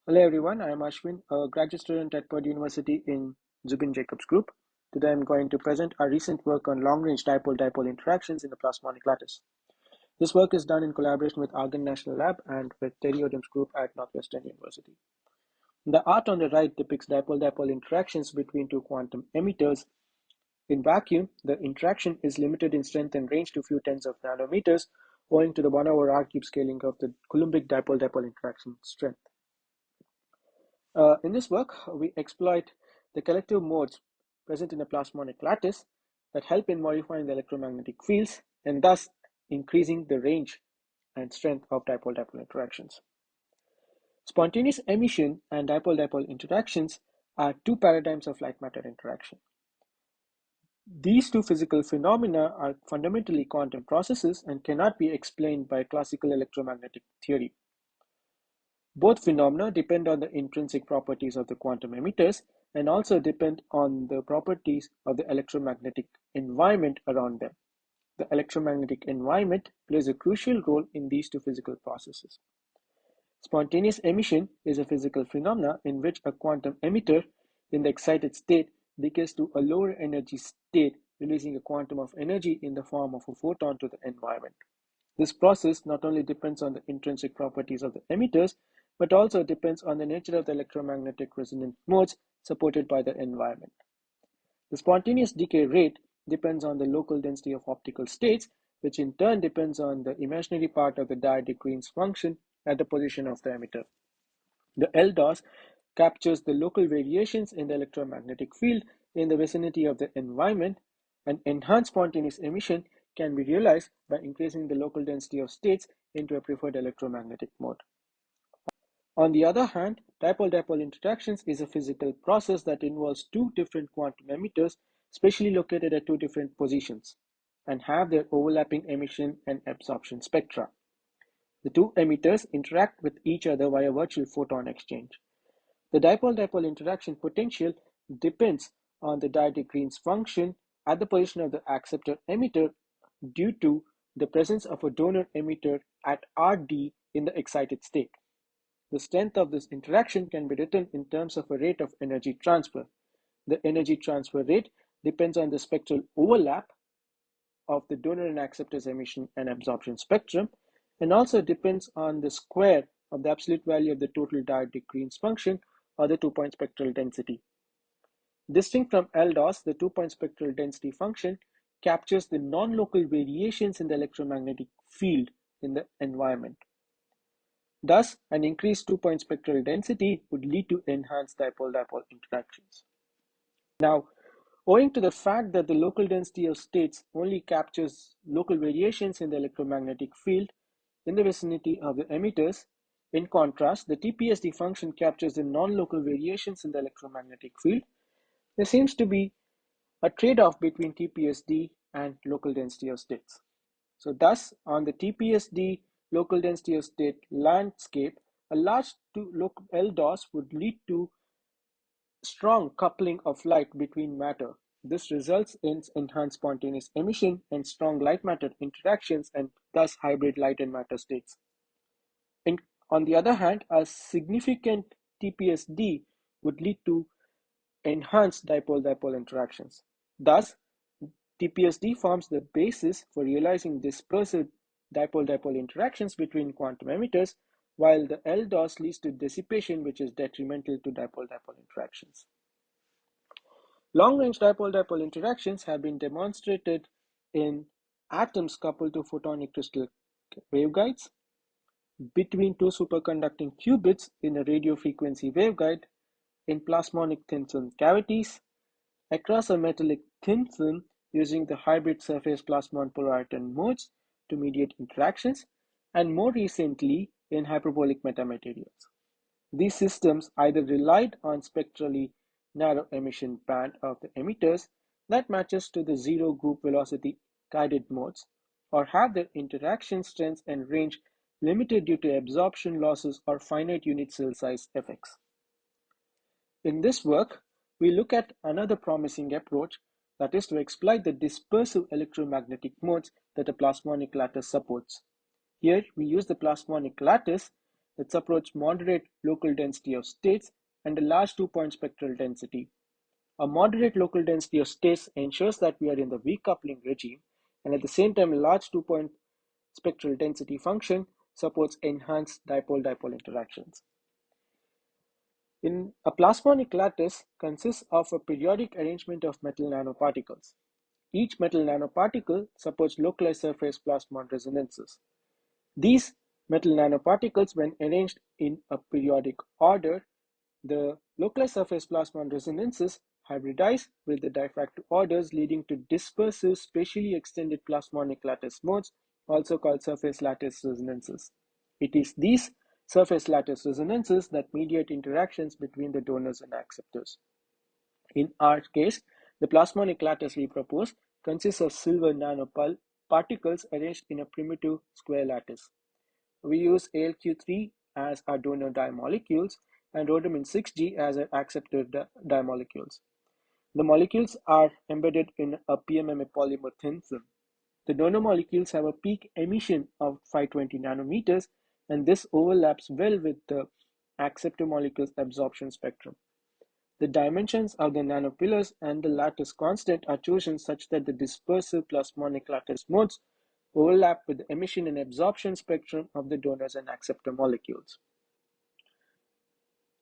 Hello everyone, I am Ashwin, a graduate student at Purdue University in Zubin Jacobs Group. Today I am going to present our recent work on long-range dipole-dipole interactions in the plasmonic lattice. This work is done in collaboration with Argonne National Lab and with Terry Odum's group at Northwestern University. The art on the right depicts dipole-dipole interactions between two quantum emitters. In vacuum, the interaction is limited in strength and range to a few tens of nanometers, owing to the 1/r³ scaling of the Coulombic dipole-dipole interaction strength. In this work, we exploit the collective modes present in a plasmonic lattice that help in modifying the electromagnetic fields and thus increasing the range and strength of dipole-dipole interactions. Spontaneous emission and dipole-dipole interactions are two paradigms of light-matter interaction. These two physical phenomena are fundamentally quantum processes and cannot be explained by classical electromagnetic theory. Both phenomena depend on the intrinsic properties of the quantum emitters and also depend on the properties of the electromagnetic environment around them. The electromagnetic environment plays a crucial role in these two physical processes. Spontaneous emission is a physical phenomena in which a quantum emitter in the excited state decays to a lower energy state, releasing a quantum of energy in the form of a photon to the environment. This process not only depends on the intrinsic properties of the emitters, but also depends on the nature of the electromagnetic resonant modes supported by the environment. The spontaneous decay rate depends on the local density of optical states, which in turn depends on the imaginary part of the Dietrich-Green's function at the position of the emitter. The LDOS captures the local variations in the electromagnetic field in the vicinity of the environment, and enhanced spontaneous emission can be realized by increasing the local density of states into a preferred electromagnetic mode. On the other hand, dipole-dipole interactions is a physical process that involves two different quantum emitters spatially located at two different positions and have their overlapping emission and absorption spectra. The two emitters interact with each other via virtual photon exchange. The dipole-dipole interaction potential depends on the Dietrich-Green's function at the position of the acceptor emitter due to the presence of a donor emitter at Rd in the excited state. The strength of this interaction can be written in terms of a rate of energy transfer. The energy transfer rate depends on the spectral overlap of the donor and acceptor's emission and absorption spectrum, and also depends on the square of the absolute value of the total Dietrich-Green's function, or the two-point spectral density. Distinct from LDOS, the two-point spectral density function captures the non-local variations in the electromagnetic field in the environment. Thus, an increased two-point spectral density would lead to enhanced dipole-dipole interactions. Now, owing to the fact that the local density of states only captures local variations in the electromagnetic field in the vicinity of the emitters, in contrast, the TPSD function captures the non-local variations in the electromagnetic field. There seems to be a trade-off between TPSD and local density of states. So thus, on the TPSD local density of state landscape, a large local LDOS would lead to strong coupling of light between matter. This results in enhanced spontaneous emission and strong light-matter interactions, and thus hybrid light and matter states. On the other hand, a significant TPSD would lead to enhanced dipole-dipole interactions. Thus, TPSD forms the basis for realizing dispersive dipole-dipole interactions between quantum emitters, while the LDOS leads to dissipation, which is detrimental to dipole-dipole interactions. Long-range dipole-dipole interactions have been demonstrated in atoms coupled to photonic crystal waveguides, between two superconducting qubits in a radio frequency waveguide, in plasmonic thin film cavities, across a metallic thin film using the hybrid surface plasmon polariton modes to mediate interactions, and more recently in hyperbolic metamaterials. These systems either relied on spectrally narrow emission band of the emitters that matches to the zero group velocity guided modes, or have their interaction strengths and range limited due to absorption losses or finite unit cell size effects. In this work, we look at another promising approach, that is to exploit the dispersive electromagnetic modes that a plasmonic lattice supports. Here, we use the plasmonic lattice that supports moderate local density of states and a large 2-point spectral density. A moderate local density of states ensures that we are in the weak coupling regime, and at the same time, a large 2-point spectral density function supports enhanced dipole-dipole interactions. In a plasmonic lattice consists of a periodic arrangement of metal nanoparticles. Each metal nanoparticle supports localized surface plasmon resonances. These metal nanoparticles, when arranged in a periodic order, the localized surface plasmon resonances hybridize with the diffractive orders, leading to dispersive spatially extended plasmonic lattice modes, also called surface lattice resonances. It is these surface lattice resonances that mediate interactions between the donors and acceptors. In our case, the plasmonic lattice we propose consists of silver nanoparticles arranged in a primitive square lattice. We use ALQ3 as our donor dimolecules and rhodamin 6G as our acceptor dimolecules. The molecules are embedded in a PMMA polymer thin film. The donor molecules have a peak emission of 520 nanometers, and this overlaps well with the acceptor molecule's absorption spectrum. The dimensions of the nanopillars and the lattice constant are chosen such that the dispersive plasmonic lattice modes overlap with the emission and absorption spectrum of the donors and acceptor molecules.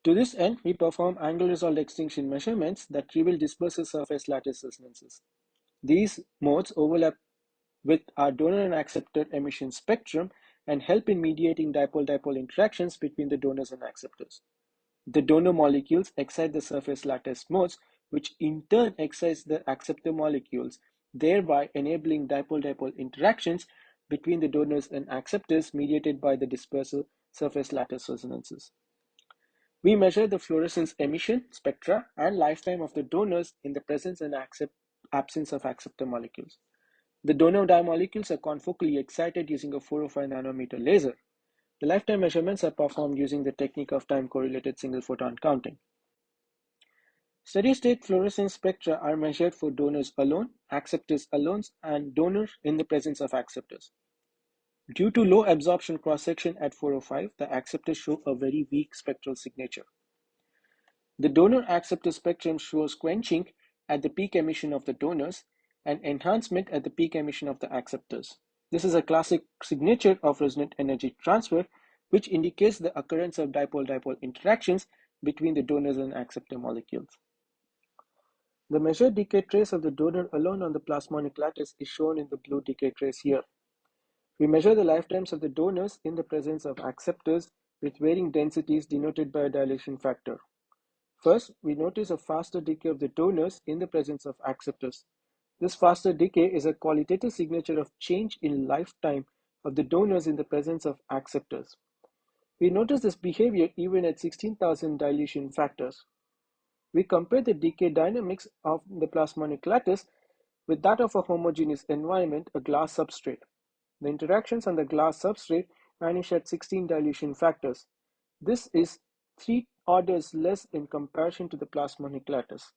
To this end, we perform angle-resolved extinction measurements that reveal dispersive surface lattice resonances. These modes overlap with our donor and acceptor emission spectrum and help in mediating dipole-dipole interactions between the donors and acceptors. The donor molecules excite the surface lattice modes, which in turn excites the acceptor molecules, thereby enabling dipole-dipole interactions between the donors and acceptors mediated by the dispersive surface lattice resonances. We measure the fluorescence emission spectra and lifetime of the donors in the presence and absence of acceptor molecules. The donor dimolecules are confocally excited using a 405 nanometer laser. The lifetime measurements are performed using the technique of time-correlated single-photon counting. Steady-state fluorescence spectra are measured for donors alone, acceptors alone, and donors in the presence of acceptors. Due to low absorption cross-section at 405, the acceptors show a very weak spectral signature. The donor-acceptor spectrum shows quenching at the peak emission of the donors and enhancement at the peak emission of the acceptors. This is a classic signature of resonant energy transfer, which indicates the occurrence of dipole-dipole interactions between the donors and acceptor molecules. The measured decay trace of the donor alone on the plasmonic lattice is shown in the blue decay trace here. We measure the lifetimes of the donors in the presence of acceptors with varying densities denoted by a dilation factor. First, we notice a faster decay of the donors in the presence of acceptors. This faster decay is a qualitative signature of change in lifetime of the donors in the presence of acceptors. We notice this behavior even at 16,000 dilution factors. We compare the decay dynamics of the plasmonic lattice with that of a homogeneous environment, a glass substrate. The interactions on the glass substrate vanish at 16 dilution factors. This is 3 orders less in comparison to the plasmonic lattice.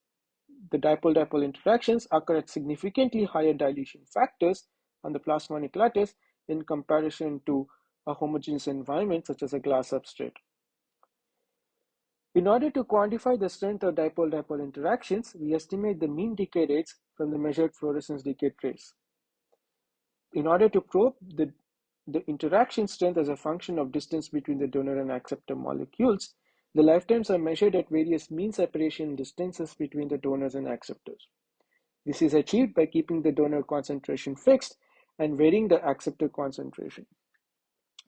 The dipole-dipole interactions occur at significantly higher dilution factors on the plasmonic lattice in comparison to a homogeneous environment such as a glass substrate. In order to quantify the strength of dipole-dipole interactions, we estimate the mean decay rates from the measured fluorescence decay trace. In order to probe the interaction strength as a function of distance between the donor and acceptor molecules, the lifetimes are measured at various mean separation distances between the donors and acceptors. This is achieved by keeping the donor concentration fixed and varying the acceptor concentration.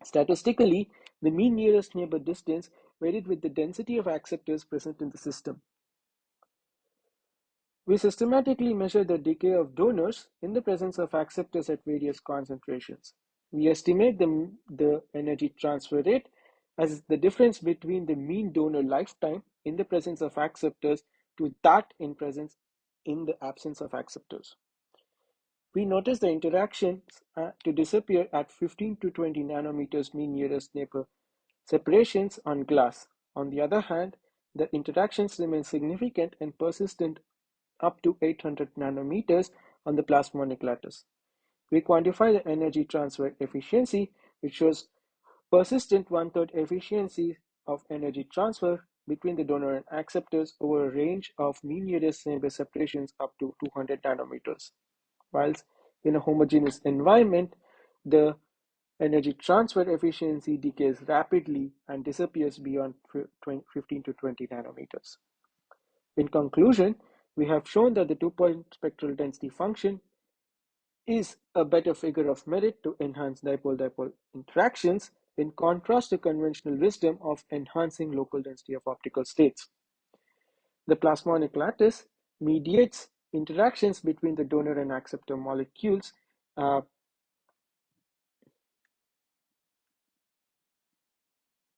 Statistically, the mean nearest neighbor distance varied with the density of acceptors present in the system. We systematically measure the decay of donors in the presence of acceptors at various concentrations. We estimate the energy transfer rate as the difference between the mean donor lifetime in the presence of acceptors to that in presence in the absence of acceptors. We notice the interactions to disappear at 15 to 20 nanometers mean nearest neighbor separations on glass. On the other hand, the interactions remain significant and persistent up to 800 nanometers on the plasmonic lattice. We quantify the energy transfer efficiency, which shows persistent one-third efficiency of energy transfer between the donor and acceptors over a range of mediated same-base separations up to 200 nanometers. Whilst in a homogeneous environment, the energy transfer efficiency decays rapidly and disappears beyond 15 to 20 nanometers. In conclusion, we have shown that the two-point spectral density function is a better figure of merit to enhance dipole-dipole interactions in contrast to conventional wisdom of enhancing local density of optical states. The plasmonic lattice mediates interactions between the donor and acceptor molecules